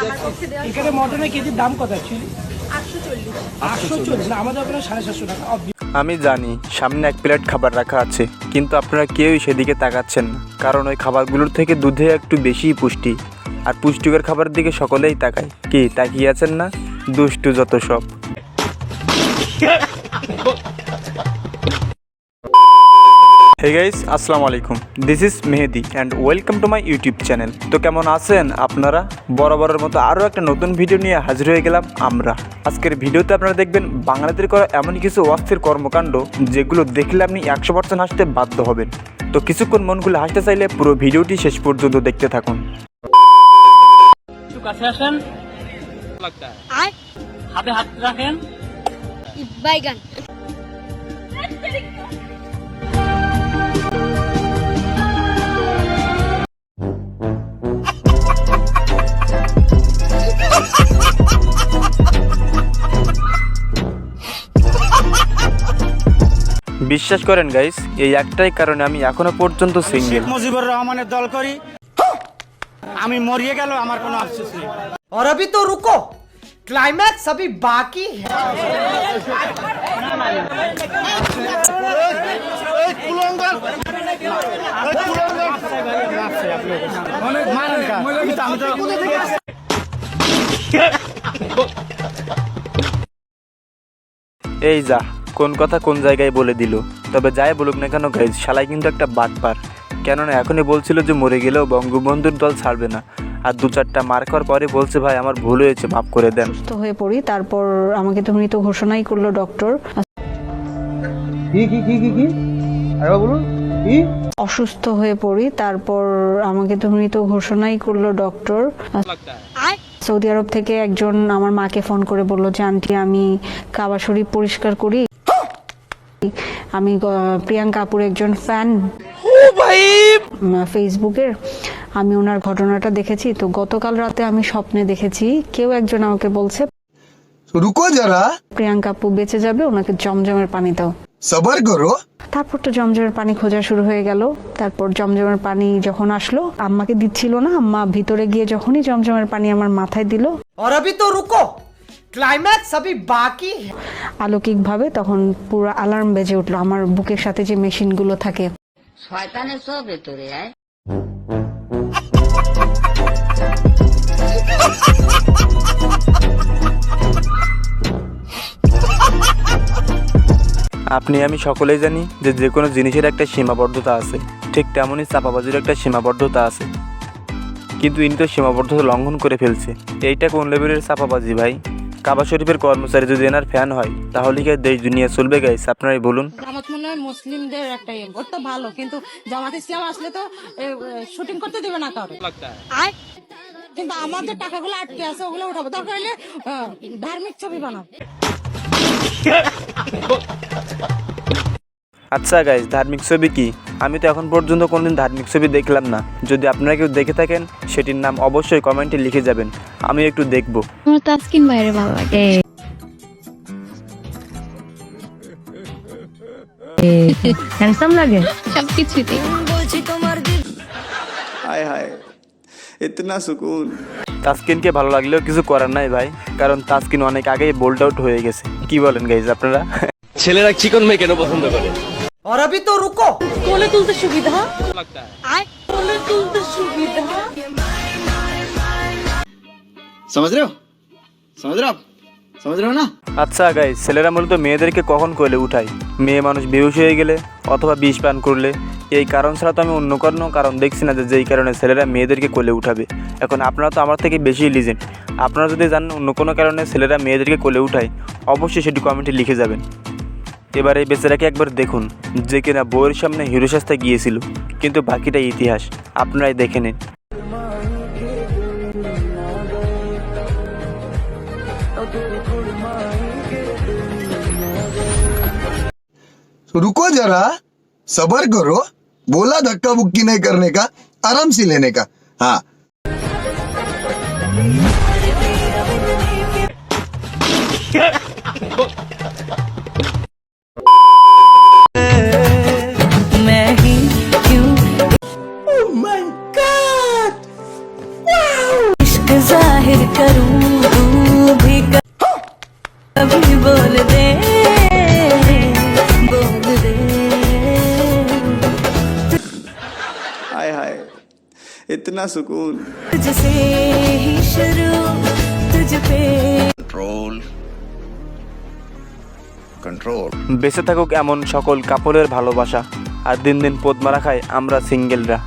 আমার পক্ষে দেওয়া এখানে মটনের কেজির দাম কত অ্যাকচুয়ালি? 840। 840 না, আমাদের ওখানে 750 টাকা। আমি জানি সামনে এক প্লেট খাবার রাখা আছে, কিন্তু আপনারা কেউই সেদিকে তাকাচ্ছেন না, কারণ ওই খাবারগুলোর থেকে দুধে একটু বেশিই পুষ্টি, আর পুষ্টিকর খাবারের দিকে সকলেই তাকায়। কি তাকিয়ে আছেন না? দুষ্টু যত সব। হে গাইস, আসসালামু আলাইকুম। This is Mehedi and welcome to my YouTube channel. তো কেমন আছেন আপনারা? বরাবরের মতো আরও একটা নতুন ভিডিও নিয়ে হাজির হয়ে গেলাম আমরা। আজকের ভিডিওতে আপনারা দেখবেন বাংলাদেশের করা এমন কিছু অস্থির কর্মকাণ্ড যেগুলো দেখলে আপনি 100% হাসতে বাধ্য হবেন। তো কিছুক্ষণ মন খুলে হাসতে চাইলে পুরো ভিডিওটি শেষ পর্যন্ত দেখতে থাকুন। একটু কাছে আসেন, হাতে হাত রাখেন। বাইগান। বিশ্বাস করেন গাইস, এই একটাই কারণে আমি এখনো পর্যন্ত সিঙ্গেল। শেখ মুজিবুর রহমানের দল করি, আমি মরিয়ে গেল আমার কোনো আফসোস নেই। और अभी तो रुको, क्लाइमैक्स अभी बाकी है। এই যা কোন কথা কোন জায়গায় বলে দিল। তবে যাই বলুক না কেন গাইজ, শালাই কিন্তু একটা বাটপার। কেননা এখনই বলছিল যে মরে গেলেও বঙ্গবন্ধুর দল ছাড়বে না, আর 2-4টা মার খাওয়ার পরে বলছে ভাই আমার ভুল হয়েছে, মাফ করে দেন। অসুস্থ হয়ে পড়ি, তারপর আমাকে তো মৃত ঘোষণাই করলো ডক্টর। অসুস্থ হয়ে পড়ি, তারপর আমাকে তো মৃত ঘোষণাই করলো ডক্টর। সৌদি আরব থেকে একজন আমার মাকে ফোন করে বললো যে আন্টি আমি কাবা শরীফ পরিষ্কার করি, আমি প্রিয়াঙ্কা আপুর একজন ফ্যান ফেসবুকের, আমি ওনার ঘটনাটা দেখেছি। তো গতকাল রাতে আমি স্বপ্নে দেখেছি কেউ একজন আমাকে বলছে রুকো যারা, প্রিয়াঙ্কা আপু বেঁচে যাবে, ওনাকে জমজমের পানি দাও, সবার করো। তারপর তো জমজমের পানি খোঁজা শুরু হয়ে গেল। তারপর জমজমের পানি যখন আসলো, আম্মাকে দিচ্ছিল না, আম্মা ভিতরে গিয়ে যখনই জমজমের পানি আমার মাথায় দিল, और अभी तो रुको, क्लाइमैक्स अभी बाकी है। অলৌকিকভাবে তখন পুরো অ্যালার্ম বেজে উঠলো। আমার বুকের সাথে যে মেশিনগুলো থাকে, শয়তানের সব ভেতরে আয়। আপনি আমি সকলেই জানি যে যে কোনো জিনিসের একটা সীমাবদ্ধতা আছে, ঠিক তেমনই চাপাবাজির একটা সীমাবদ্ধতা আছে। কিন্তু ইনি তো সীমাবদ্ধতা লঙ্ঘন করে ফেলছে। এইটা কোন লেভেলের চাপাবাজি ভাই? কাবা শরীফের কর্মচারী যদি এনার ফ্যান হয় তাহলে কি দেশ দুনিয়া চলবে গাইস? আপনারাই বলুন। আমার মনে হয় মুসলিমদের একটা তো ভালো, কিন্তু জামাত ইসলাম আসলে তো শুটিং করতে দেবে না কাউকে। কিন্তু আমাদের টাকাগুলো আটকে আছে, ওগুলো উঠাবো, দরকার হলে ধার্মিক ছবি বানাবো। আচ্ছা গাইস, ধার্মিক ছবি কি? আমি তো এখন পর্যন্ত কোনোদিন ধার্মিক ছবি দেখলাম না। যদি আপনারা কেউ দেখে থাকেন সেটির নাম অবশ্যই কমেন্টে লিখে যাবেন, আমি একটু দেখব। আমার তাসকিন ভাইয়ের ভালো লাগে। হ্যান্ডসাম লাগে সবকিছুতে। হায় হায়, ইতনা সুকুন। তাসকিনকে ভালো লাগলেও কিছু করার নাই ভাই, কারণ তাসকিন অনেক আগেই বোল্ড আউট হয়ে গেছে। কি বলেন গাইজ আপনারা? ছেলেরা চিকন মেয়ে কেন পছন্দ করে? और अभी तो रुको, কোলে তুলতে সুবিধা, কোলে তুলতে সুবিধা। समझ रहे हो, समझ रहे हो आप, समझ रहे हो ना? আচ্ছা গাইজ, ছেলেরা মূলত মেয়েদেরকে কখন কোলে উঠায়? মেয়ে মানুষ বেহুশ হয়ে গেলে অথবা বিষ পান করলে। এই কারণ ছাড়া তো আমি অন্য কোনো কারণ দেখছি না যে যেই কারণে ছেলেরা মেয়েদেরকে কোলে উঠাবে। এখন আপনারা তো আমার থেকে বেশি লিজেন্ড, আপনারা যদি জানেন অন্য কোনো কারণে ছেলেরা মেয়েদেরকে কোলে উঠায় অবশ্যই সেটি কমেন্টে লিখে যাবেন। এবার এই বেচারাকে একবার দেখুন, যে কিনা বউয়ের সামনে হিরো সাজতে গিয়েছিল, কিন্তু বাকিটা ইতিহাস, আপনারাই দেখে নিন। रुको जरा, सबर करो। बोला धक्का बुक्की नहीं करने का, आराम से लेने का। हाँ, मैं ही क्यों, oh my God, wow, इश्क जाहिर हाय हाय इतना सुकून বেঁচে থাকুক এমন সকল কাপড়ের ভালোবাসা, আর দিন দিন পদ্মা রাখায় আমরা সিঙ্গেলরা।